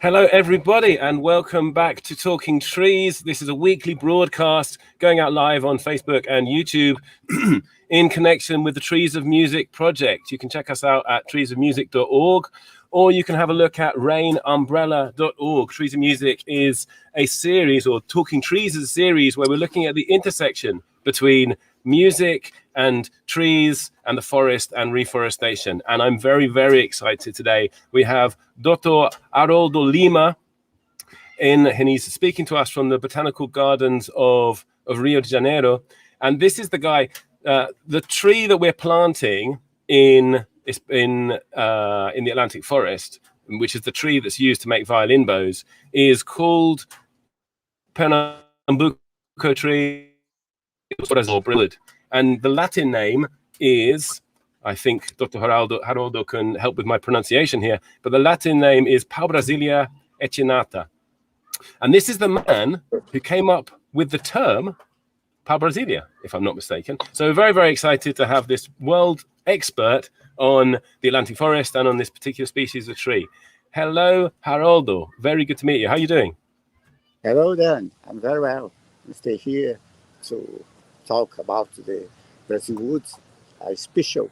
Hello, everybody, and welcome back to Talking Trees. This is a weekly broadcast going out live on Facebook and YouTube in connection with the Trees of Music project. You can check us out at treesofmusic.org, or you can have a look at rainumbrella.org. Trees of Music is a series, or Talking Trees is a series where we're looking at the intersection between music and trees and the forest and reforestation. And I'm very, very excited today. We have Dr. Haroldo Lima and he's speaking to us from the Botanical Gardens of Rio de Janeiro. And this is the guy, the tree that we're planting in the Atlantic forest, which is the tree that's used to make violin bows, is called pernambuco tree, and the Latin name is, I think Dr. Haroldo can help with my pronunciation here, but the Latin name is Paubrasilia echinata. And this is the man who came up with the term Paubrasilia, if I'm not mistaken. So very, very excited to have this world expert on the Atlantic forest and on this particular species of tree. Hello, Haroldo. Very good to meet you. How are you doing? Hello, Dan. I'm very well. I stay here to talk about the Brazil woods, a special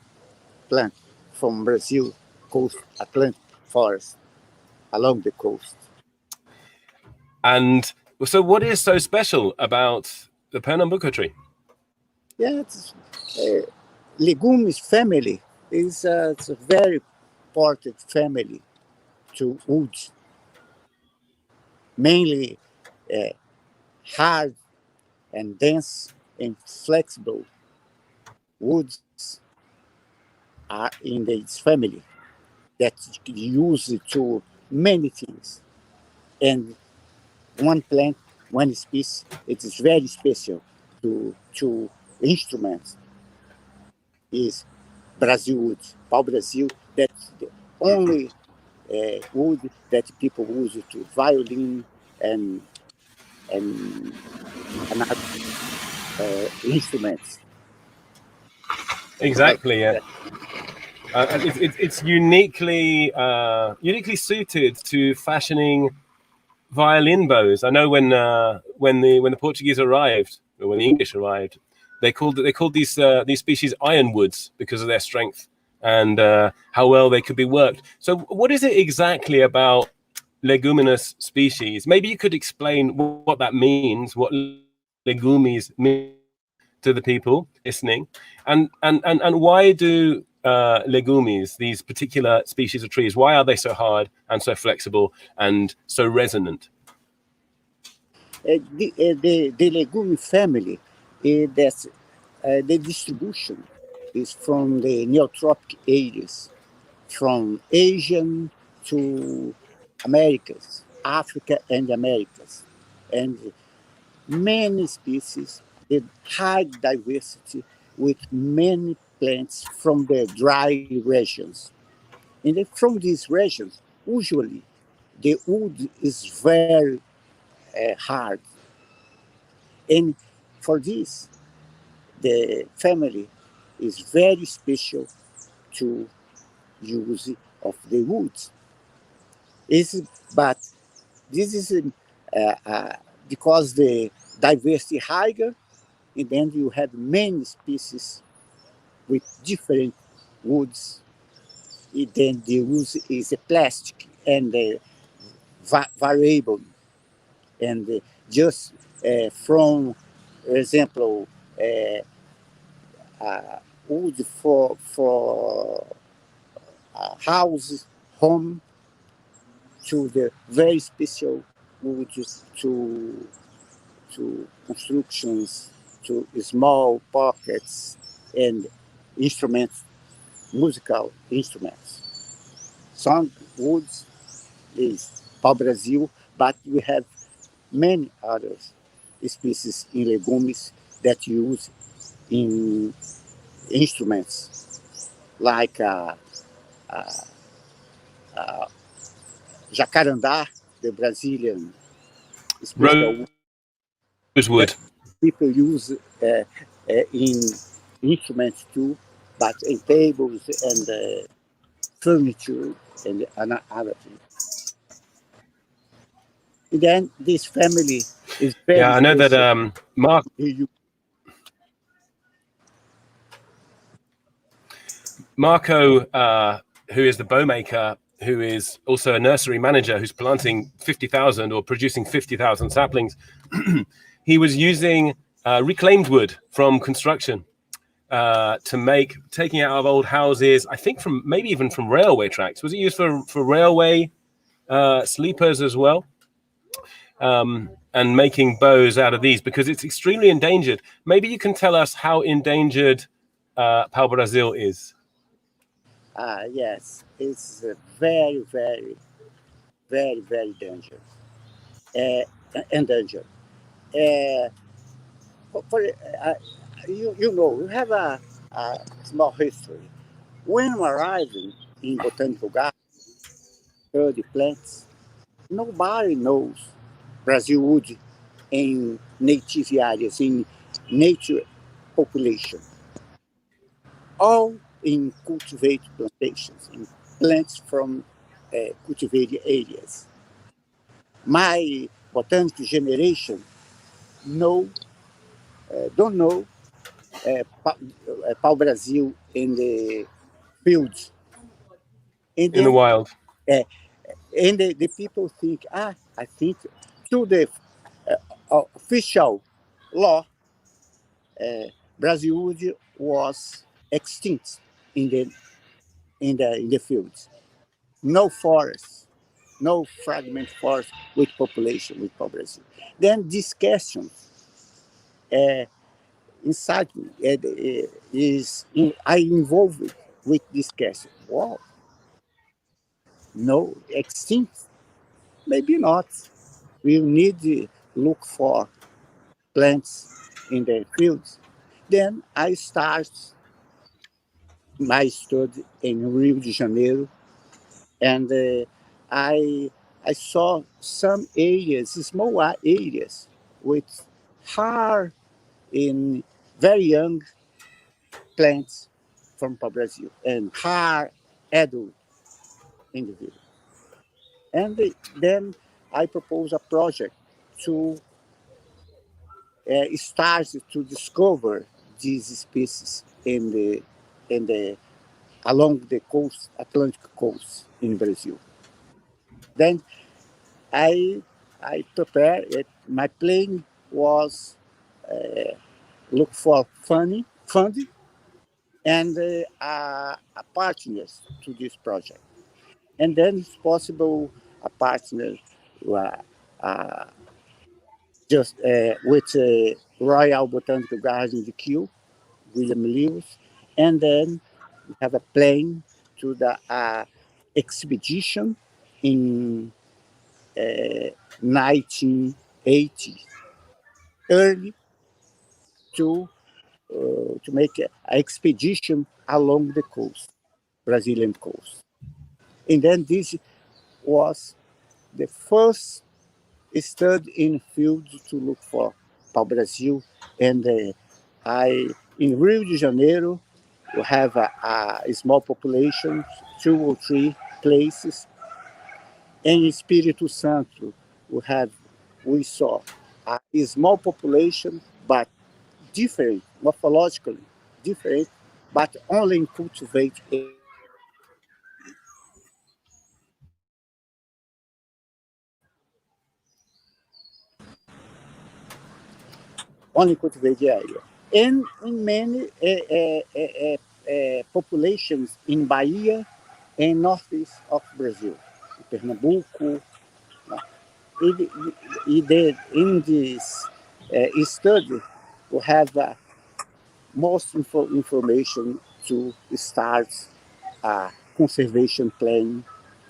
plant from Brazil coast Atlantic forest along the coast. And so what is so special about the pernambuco tree? Yeah, it's legumes family it's a very important family to woods, mainly hard and dense and flexible woods are in this family that use to many things. And one plant, one species, it is very special to instruments is Brazil wood, Paubrasilia. That's the only wood that people use to violin and another instruments. Exactly, yeah. It's uniquely suited to fashioning violin bows. I know when the Portuguese arrived, or when the English arrived, they called these species ironwoods because of their strength and how well they could be worked. So, what is it exactly about leguminous species? Maybe you could explain what that means, what legumes mean to the people listening, and why do legumes, these particular species of trees, why are they so hard and so flexible and so resonant? The legume family, that's the distribution is from the neotropic areas, from Asian to Americas, Africa and Americas, and many species, the high diversity with many plants from the dry regions. And from these regions, usually the wood is very hard. And for this, the family is very special to use of the woods. But this is because the diversity higher, and then you have many species with different woods. And then the wood is a plastic and variable, and just from example, wood for houses, home, to the very special wood to constructions, to small pockets and instruments, musical instruments. Some woods is pau-brasil, but we have many other species in legumes that use in instruments like jacarandá, the Brazilian special rosewood. People use in instruments too, but in tables and furniture and other things. Then this family is very Yeah, I know that special. You- Marco, who is the bow maker, who is also a nursery manager, who's planting 50,000 or producing 50,000 saplings, he was using reclaimed wood from construction to make, taking it out of old houses, I think from maybe even from railway tracks. Was it used for railway sleepers as well? And making bows out of these because it's extremely endangered. Maybe you can tell us how endangered Paubrasilia is. yes, it's very, very, very, very dangerous. Endangered. Uh, for you know, you have a small history. When I'm arriving in botanical garden, study plants, nobody knows Brazil wood in native areas, in nature population, all in cultivated plantations, in plants from cultivated areas. My botanical generation know, don't know pau Brasil in the fields. And In the then wild. uh, and the people think, I think through the official law, Brazil wood was extinct in the fields. No forests, no fragment forest with population with Brazil. Then this question uh, inside me I involved with this question. Wow, no extinct? Maybe not. We need to look for plants in the fields. Then I start my study in Rio de Janeiro, and I I saw some areas, small areas, with hard in very young plants from Brazil and hard adult individuals. And then I propose a project to start to discover these species in the along the coast, Atlantic coast in Brazil. Then I I prepared it. My plan was look for funding and a partners to this project. And then it's possible a partner uh, uh, just with Royal Botanical Garden de Kew, William Lewis, and then we have a plan to the expedition in 1980, early to to make an expedition along the coast, Brazilian coast. And then this was the first study in field to look for pau Brazil. And I in Rio de Janeiro we have a small population, 2 or 3 places. In Espírito Santo we saw a small population, but different morphologically different, but only in cultivate only cultivated area. And in many populations in Bahia and northeast of Brazil, Pernambuco. In this study, we have most information to start a conservation plan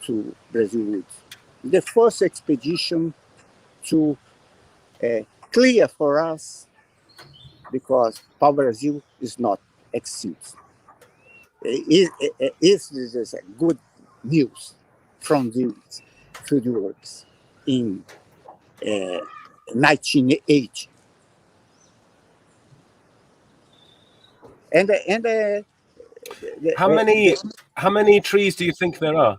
to Brazil woods. The first expedition to clear for us because Pau Brazil is not extinct. Is good news from the field works in 1980. And How many trees do you think there are?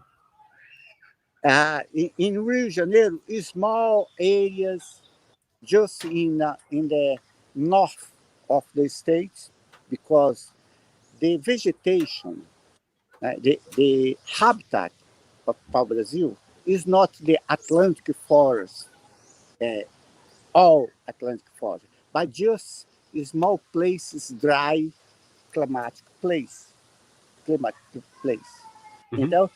In Rio de Janeiro, small areas just in the north of the state, because the vegetation, the habitat of Paubrasilia is not the Atlantic forest, uh, all Atlantic forest, but just small places, dry climatic place, climatic place. Hmm. Então,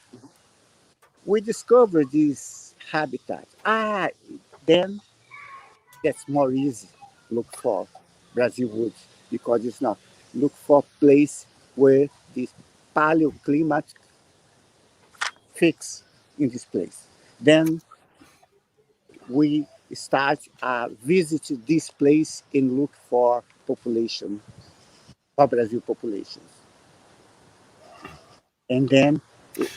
we discovered this habitat. Then that's more easy. Look for Brazil woods, because it's not. Look for place where this paleoclimate fix in this place. Then we start visit this place and look for population, for Brazil populations. And then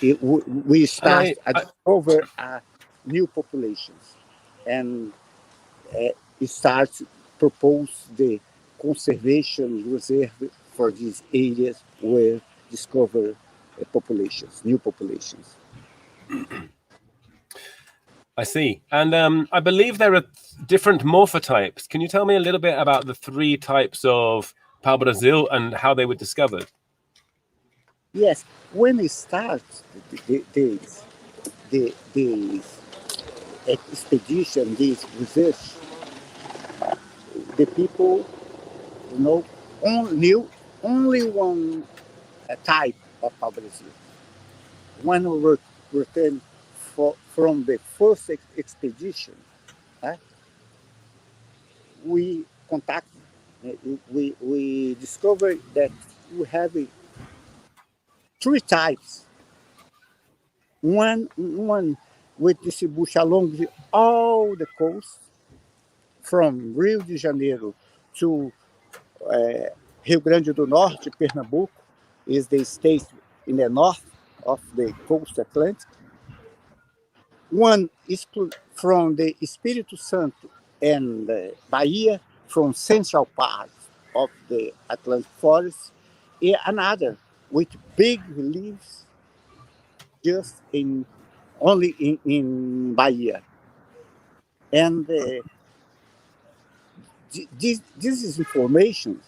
we And start to discover new populations, and it starts propose the conservation reserve for these areas where discover populations, new populations. I see. And I believe there are different morphotypes. Can you tell me a little bit about the three types of pau Brasil and how they were discovered? Yes, when it starts the expedition, this research, the people knew only one type of Paubrasilia. When we returned from the first expedition, uh, we contact, we discovered that we have three types. One with distribution along all the coast, from Rio de Janeiro to Rio Grande do Norte, Pernambuco, is the state in the north of the coast Atlantic. One is from the Espírito Santo and Bahia, from central part of the Atlantic forest, and another with big leaves just in only in Bahia. And this is information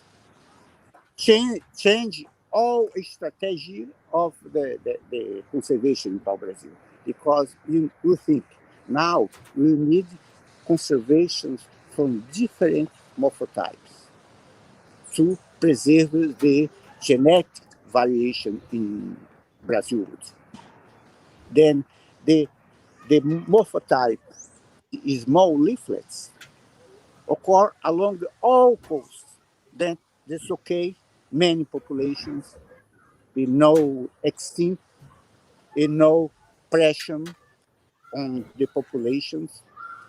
change all strategy of the conservation in Brazil, because you think now we need conservation from different morphotypes to preserve the genetic variation in Brazil. Then the morphotype small leaflets occur along all coasts. Then that's okay. Many populations, with no extinct, with no pressure on the populations,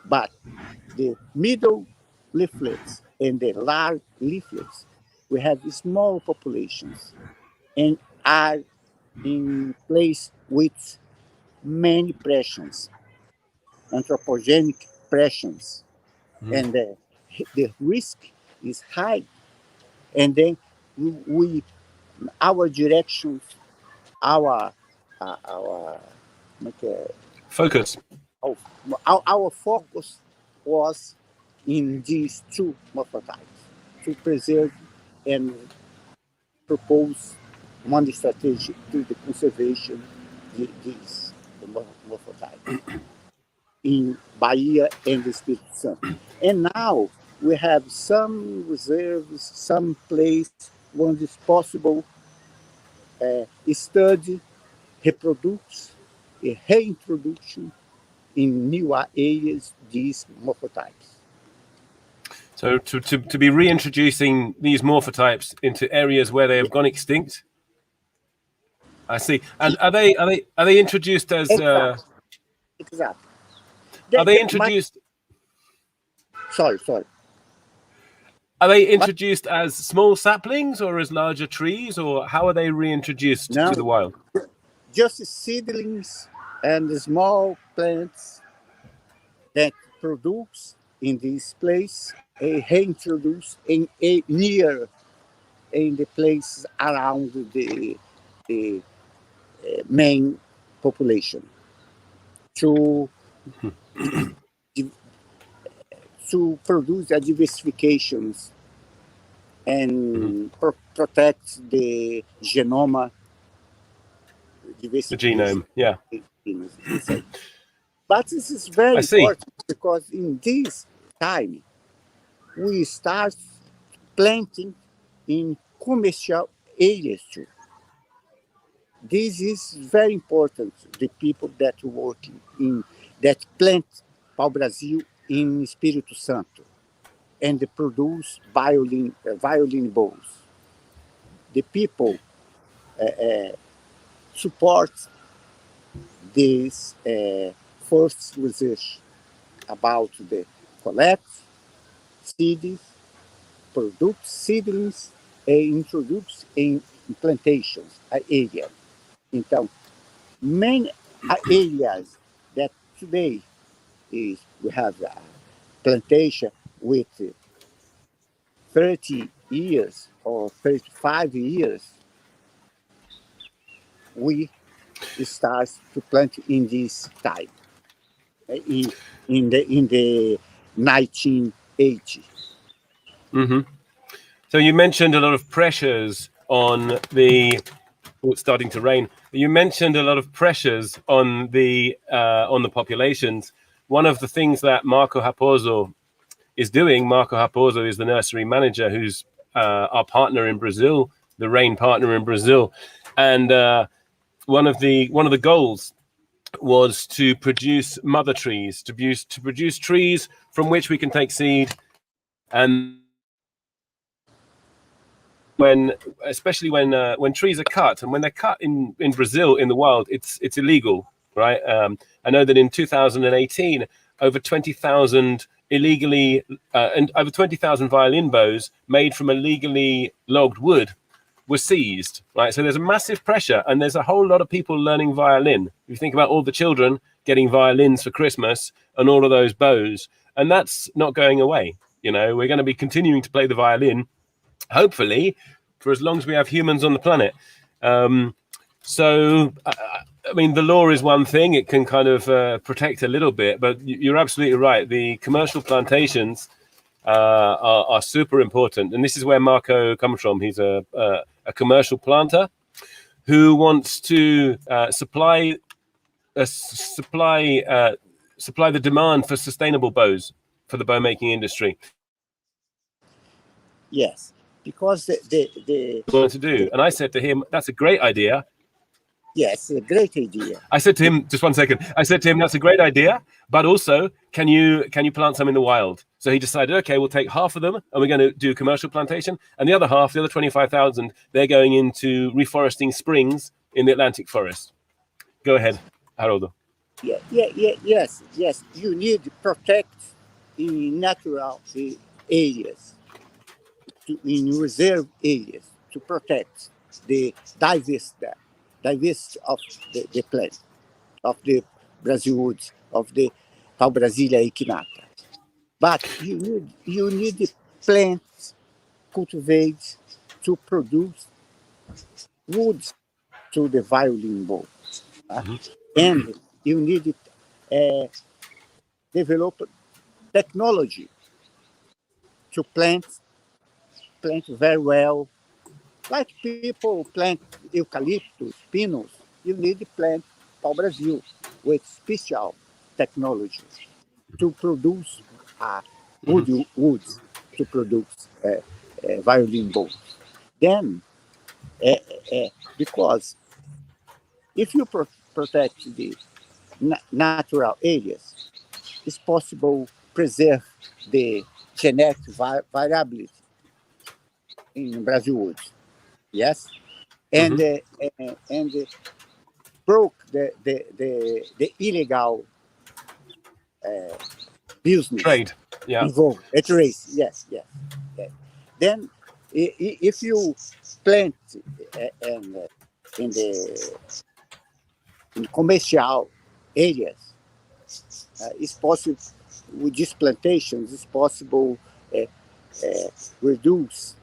but the middle leaflets and the large leaflets, we have small populations and are in place with many pressures, anthropogenic pressures, Mm. and the risk is high. And then we our directions, our our Focus. our focus was in these two morphotypes to preserve and propose one strategy to the conservation of these morphotypes in Bahia and the Espírito Santo. And now we have some reserves, some place when it's possible study, reproduce, a reintroduction in new areas these morphotypes. So to be reintroducing these morphotypes into areas where they Yeah, have gone extinct. I see. And are they introduced as exactly, exactly. are they My, introduced sorry. are they My, introduced as small saplings or as larger trees, or how are they reintroduced no, to the wild? just seedlings and small plants that produce in this place, reintroduce in near in the places around the main population. to to produce a diversifications and protect the genome The diversification. genome. Yeah, But this is very I see. important because in this time we start planting in commercial areas too. This is very important. The people that work in that plant pau-brasil in Espírito Santo and produce violin bows. The people support this first research about the collect seeds, produce seedlings and introduce in plantations area. Então, many areas that today is we have a plantation with 30 years or 35 years, we start to plant in this time, in the 1980. So you mentioned a lot of pressures on the. Oh, it's starting to rain. You mentioned a lot of pressures on the populations. One of the things that Marco Raposo is doing. Marco Raposo is the nursery manager, who's our partner in Brazil, the rain partner in Brazil, and one of the goals was to produce mother trees, to produce trees from which we can take seed, and especially when trees are cut, and when they're cut in Brazil in the wild, it's illegal, right? I know that in 2018, over 20,000 illegally and over 20,000 violin bows made from illegally logged wood were seized, right? So there's a massive pressure, and there's a whole lot of people learning violin. If you think about all the children getting violins for Christmas and all of those bows, and that's not going away. You know, we're going to be continuing to play the violin, hopefully, for as long as we have humans on the planet. So, I mean, the law is one thing; it can kind of protect a little bit, but you're absolutely right. The commercial plantations are super important, and this is where Marco comes from. He's a commercial planter who wants to supply the demand for sustainable bows for the bow making industry. Yes, because the Wanted to do, and I said to him, "That's a great idea." yes, a great idea. I said to him, just 1 second. I said to him, "That's a great idea, but also, can you plant some in the wild?" So he decided, okay, we'll take half of them, and we're going to do commercial plantation, and the other half, the other 25,000, they're going into reforesting springs in the Atlantic forest. Go ahead, Haroldo. Yes. You need to protect in natural areas, in reserve areas, to protect the diverse of the plant, of the Brazil woods, of the Paubrasilia echinata. But you need the plants cultivated to produce woods to the violin bow. And you need develop technology to plant very well. Like people plant eucalyptus, pinus, you need to plant pau-brasil with special technology to produce woods to produce violin bows. Then, because if you protect the natural areas, it's possible preserve the genetic variability in Brazil woods. Yes, and broke the illegal business Trade, yeah. involved. At race, yes. Then, if you plant in commercial areas, it's possible with these plantations. It's possible reduce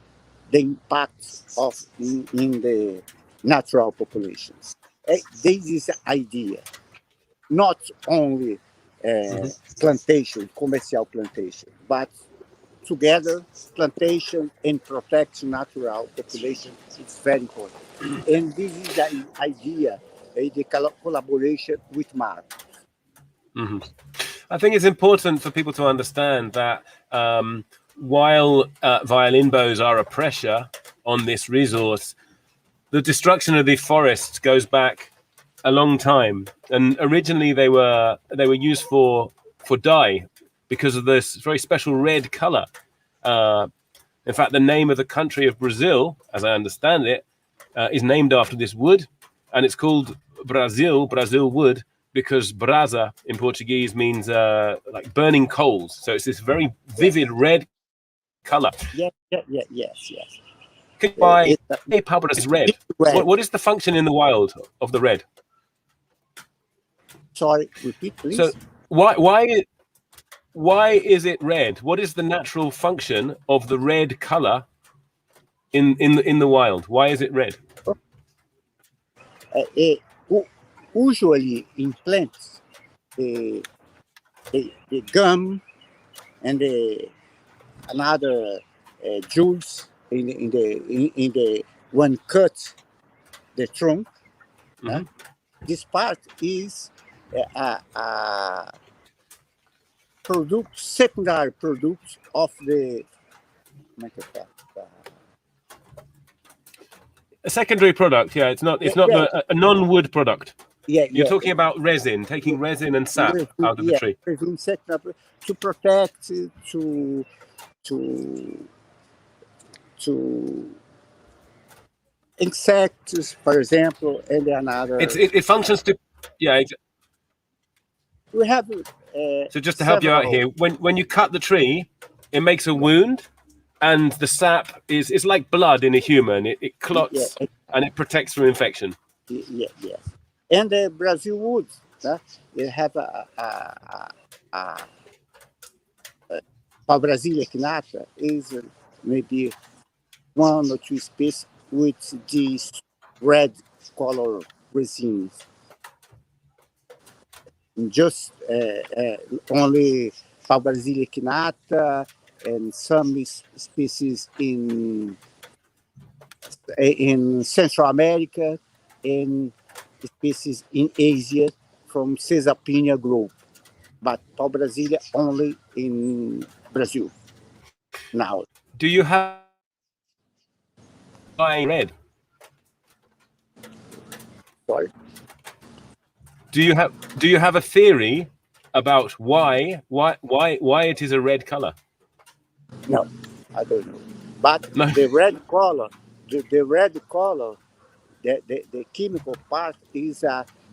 the impact of in the natural populations. This is the idea. not only plantation, commercial plantation, but together plantation and protect natural population is very important. And this is the idea, the collaboration with Mar. I think it's important for people to understand that while violin bows are a pressure on this resource, the destruction of the forests goes back a long time, and originally they were used for dye because of this very special red color. In fact, the name of the country of Brazil, as I understand it, is named after this wood, and it's called Brazil wood, because brasa in Portuguese means like burning coals. So it's this very vivid red color. Yes. Why It's Paubrasilia is red? red. What is the function in the wild of the red? Sorry, repeat, please. So why is it red? What is the natural function of the red color in the wild? Why is it red? Usually in plants, the gum and another juice in the one cut the trunk. This part is secondary product of the A secondary product, yeah. It's not a non-wood product. You're talking about resin, taking resin and sap out of the tree. Resin to protect, to insects, for example, and another. It functions to, yeah. We have. So just to help you out here, when you cut the tree, it makes a wound, and the sap is like blood in a human. It clots and it protects from infection. Yes. And the Brazil wood, they have Paubrasilia echinata is maybe one or two species with these red color resins. Just only Paubrasilia echinata and some species in Central America and species in Asia from Caesarpinia group, but Paubrasilia only in Brazil now. Do you have red? Sorry. Do you have a theory about why it is a red color? No, I don't know. But no. The red color, the chemical part is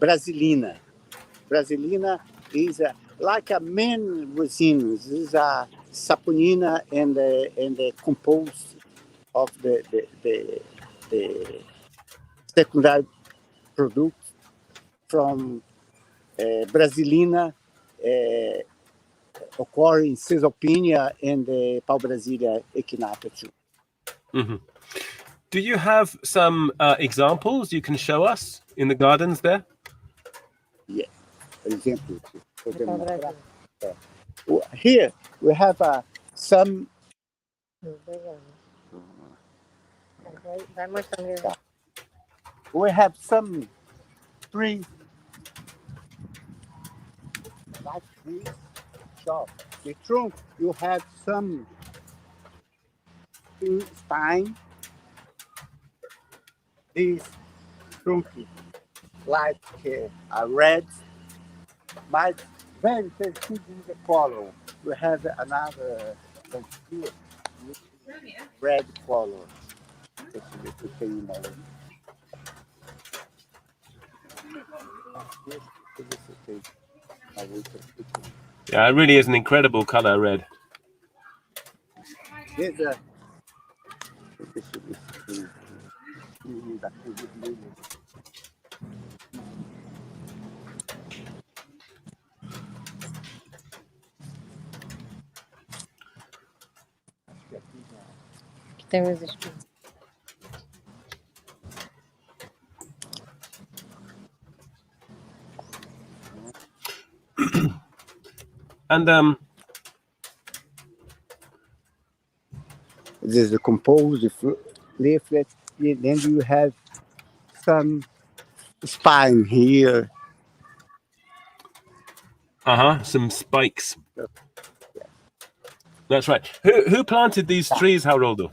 Brasilina. Brasilina is like a main resin. This is a saponina and the composed of the secondary product from Brasilina occur in Caesarpinia and the Paubrasilia echinata too. Do you have some examples you can show us in the gardens there? Yes, examples. Here we have some. We have some trees like this. Shop. The trunk, you have some spine. This trunk like a red, but very sensitive in the color. We have another here, red color. Yeah, it really is an incredible color, red. Temos espinhos. And There's the composed leaflet. Then you have some spine here. some spikes. That's right. Who planted these trees, Haroldo?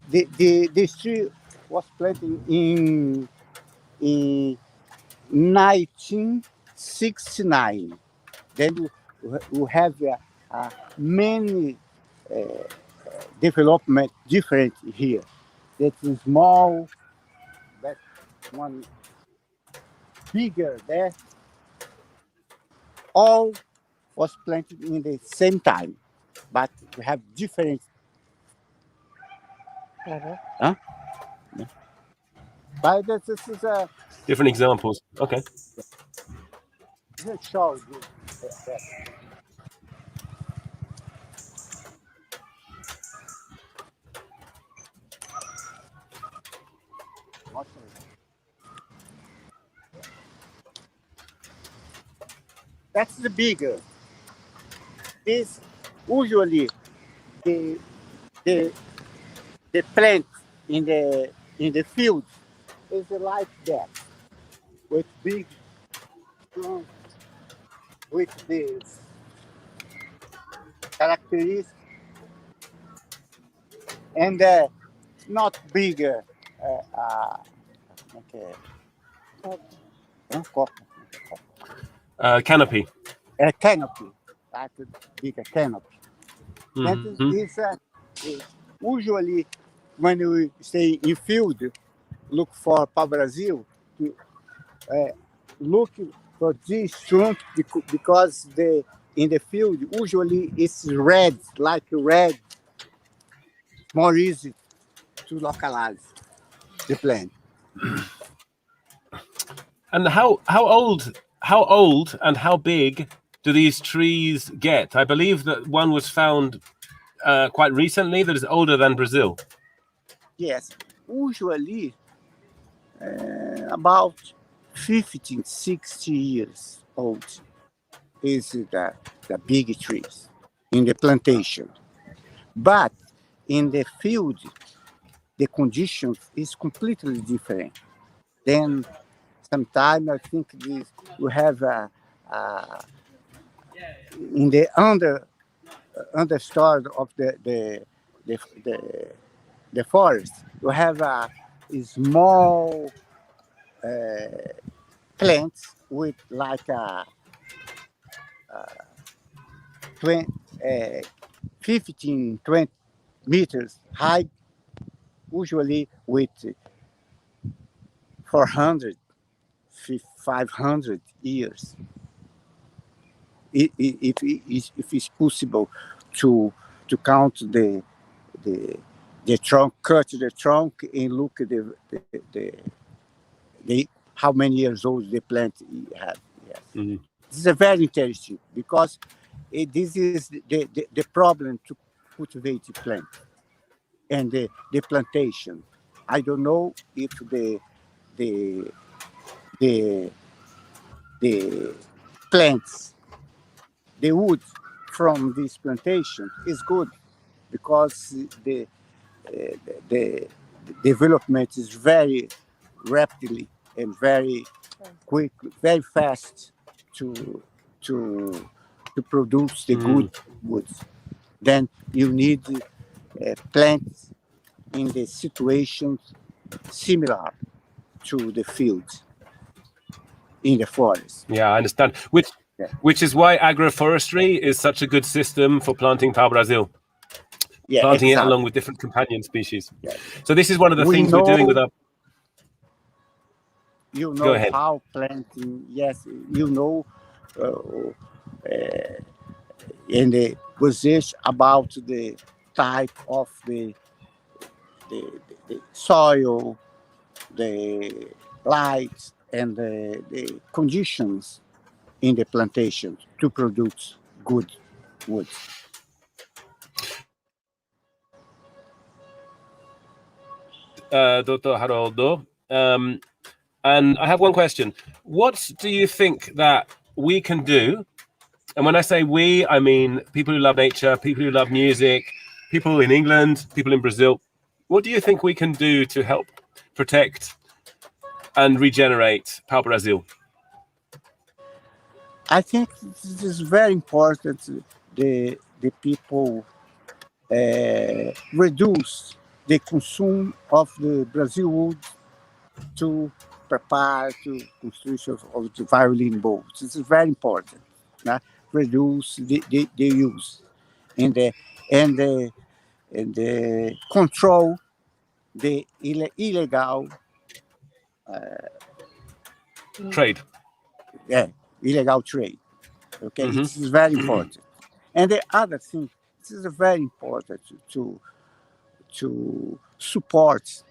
This tree was planted in 1969. Then you have many development different here. That's small, that one bigger there. All was planted in the same time, but we have different. Huh? Yeah. But this is a Different examples. Okay. show. That's the bigger. This usually the the the plant in the field is like that, with big trunk, with this characteristics, and not bigger. Okay. Canopy. A canopy, like a bigger canopy. That Mm-hmm. is usually when we stay in field, look for Paubrasilia, to look for this trunk because in the field usually it's red, like red, more easy to localize the plant. And how old and how big do these trees get? I believe that one was found quite recently that is older than Brazil. Yes, usually about 15, 60 years old is the big trees in the plantation. But in the field, the conditions is completely different. Then sometimes I think this we have in the understory of the, the the forest, you have a small plants with like a 20, 15, 20 meters high, usually with 400, 500 years. If it's possible to count the the trunk, cut the trunk, and look at the how many years old the plant have. Yes, this is a very interesting because this is the problem to cultivate the plant and the plantation. I don't know if the the the plants, the wood from this plantation is good because the development is very rapidly and very quick, very fast to to to produce the good woods. Then you need plants in the situations similar to the fields in the forest. Yeah, I understand. Which is why agroforestry is such a good system for planting Paubrasilia. Yeah, planting exactly. it along with different companion species. Yeah. So this is one of the things we're doing with our. You Go know ahead. how planting. Yes, you know, in the position about the type of the soil, the light, and the conditions in the plantation to produce good wood. Dr. Haroldo, and I have one question. What do you think that we can do And when I say we, I mean people who love nature, people who love music, people in England, people in Brazil. What do you think we can do to help protect and regenerate Paubrasilia? I think this is very important. The people reduce the consume of the Brazil wood to prepare to construction of the violin boats. This is very important. Né? Reduce the use and the and the and the control the illegal Trade. yeah, illegal trade. Okay, Mm-hmm. it is very important. And the other thing, this is very important to support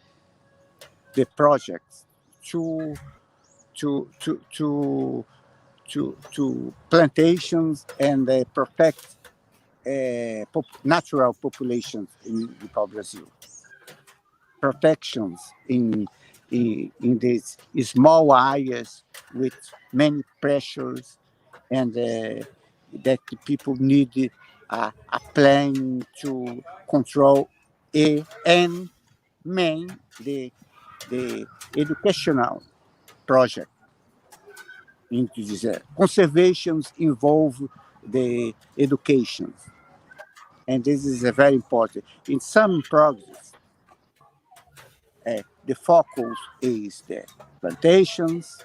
the projects to to to to to plantations and protect natural populations in the Brazil. Protections in these small areas with many pressures and that the people need a plan to control and main the educational project into this. Conservations involve the education, and this is very important. In some projects, the focus is the plantations,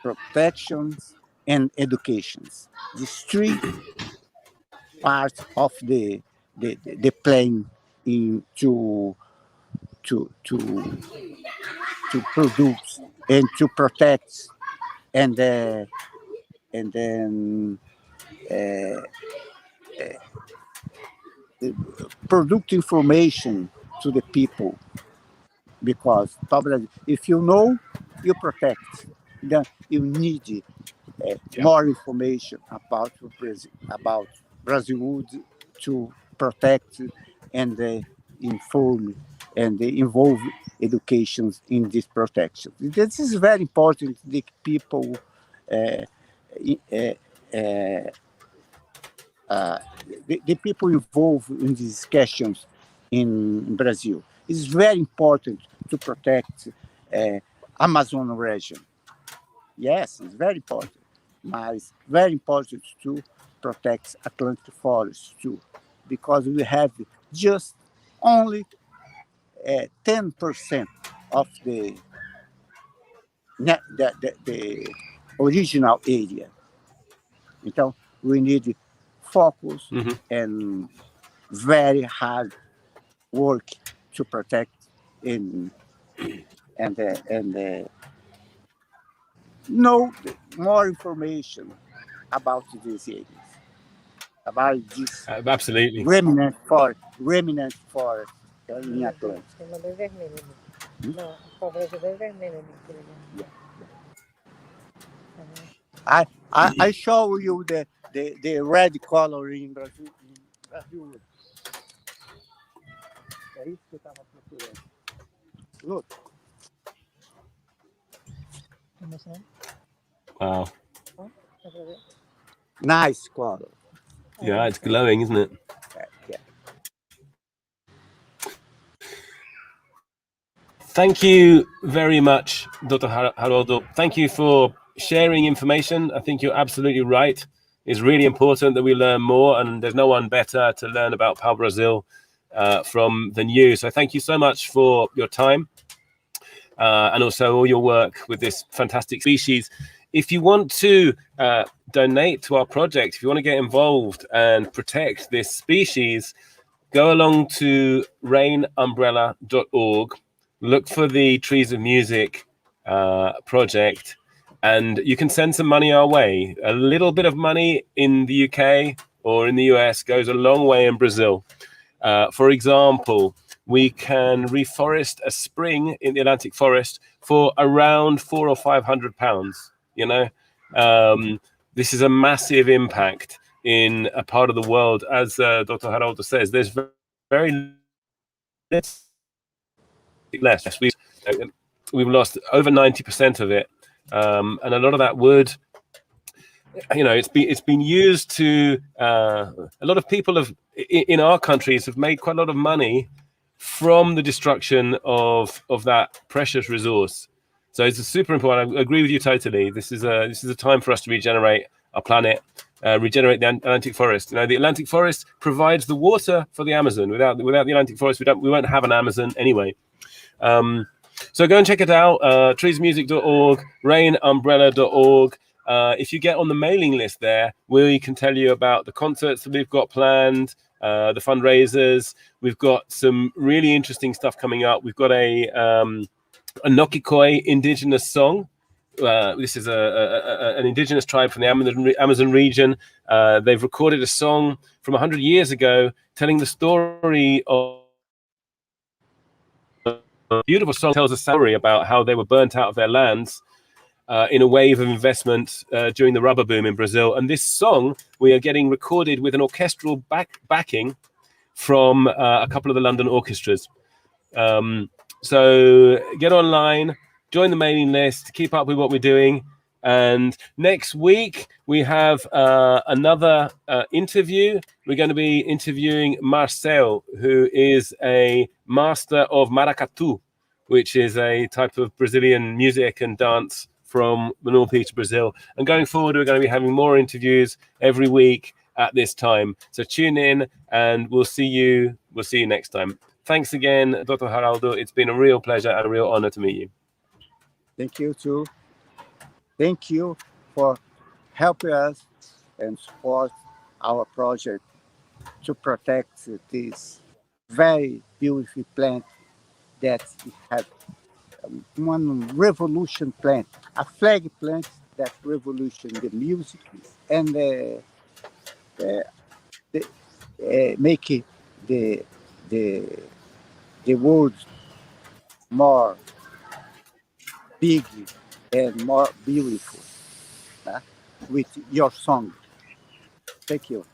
protections, and educations. These three parts of the plan in to to to produce and to protect and and then produce information to the people because probably if you know you protect then you need Yeah. more information about Brazil wood to protect and inform and involve educations in this protection. This is very important. The people uh, uh, uh, the people involved in these questions in Brazil. It's very important to protect Amazon region. Yes, it's very important. But it's very important to protect Atlantic forest too, because we have just only 10% of the original area. Então, we need focus Mm-hmm. and very hard work to protect in and know more information about these areas, about this Absolutely. remnant forest in Atlantic. I show you the red color in Brazil. Brazil. É isso que eu estava procurando. Look, Wow. nice color. Yeah, it's glowing, isn't it? Yeah. Thank you very much, Dr. Haroldo. Thank you for sharing information. I think you're absolutely right. It's really important that we learn more, and there's no one better to learn about Paubrasilia from than you. So thank you so much for your time and also all your work with this fantastic species. If you want to donate to our project, if you want to get involved and protect this species, go along to rainumbrella.org. Look for the Trees of Music project, and you can send some money our way. A little bit of money in the UK or in the US goes a long way in Brazil. For example, we can reforest a spring in the Atlantic forest for around £400 or £500. You know, this is a massive impact in a part of the world, as Dr. Haroldo says. There's very less. We've lost over 90% of it, and a lot of that wood you know, it's been used to a lot of people have in our countries have made quite a lot of money from the destruction of that precious resource. So it's super important. I agree with you totally. This is a time for us to regenerate our planet, regenerate the Atlantic forest. You know, the Atlantic forest provides the water for the Amazon. Without the Atlantic forest, we won't have an Amazon anyway. So go and check it out, treesmusic.org, rainumbrella.org. If you get on the mailing list there, we can tell you about the concerts that we've got planned, the fundraisers. We've got some really interesting stuff coming up. We've got a Nokikoi indigenous song. This is an indigenous tribe from the Amazon region. They've recorded a song from 100 years ago telling the story of a beautiful song. Tells a story about how they were burnt out of their lands in a wave of investment during the rubber boom in Brazil. And this song we are getting recorded with an orchestral backing from a couple of the London orchestras. So get online, join the mailing list, keep up with what we're doing. And next week we have another interview. We're going to be interviewing Marcel, who is a master of maracatu, which is a type of Brazilian music and dance from the northeast of Brazil. And going forward, we're going to be having more interviews every week at this time. So tune in, and we'll see you next time. Thanks again, Dr. Haroldo. It's been a real pleasure and a real honor to meet you. Thank you too. Thank you for helping us and support our project to protect this very beautiful plant that we have one revolution plant, a flag plant that revolution the music and make the world more big and more beautiful with your song. Thank you.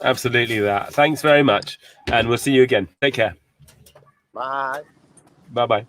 Absolutely that. Thanks very much. And we'll see you again. Take care. Bye. Bye-bye.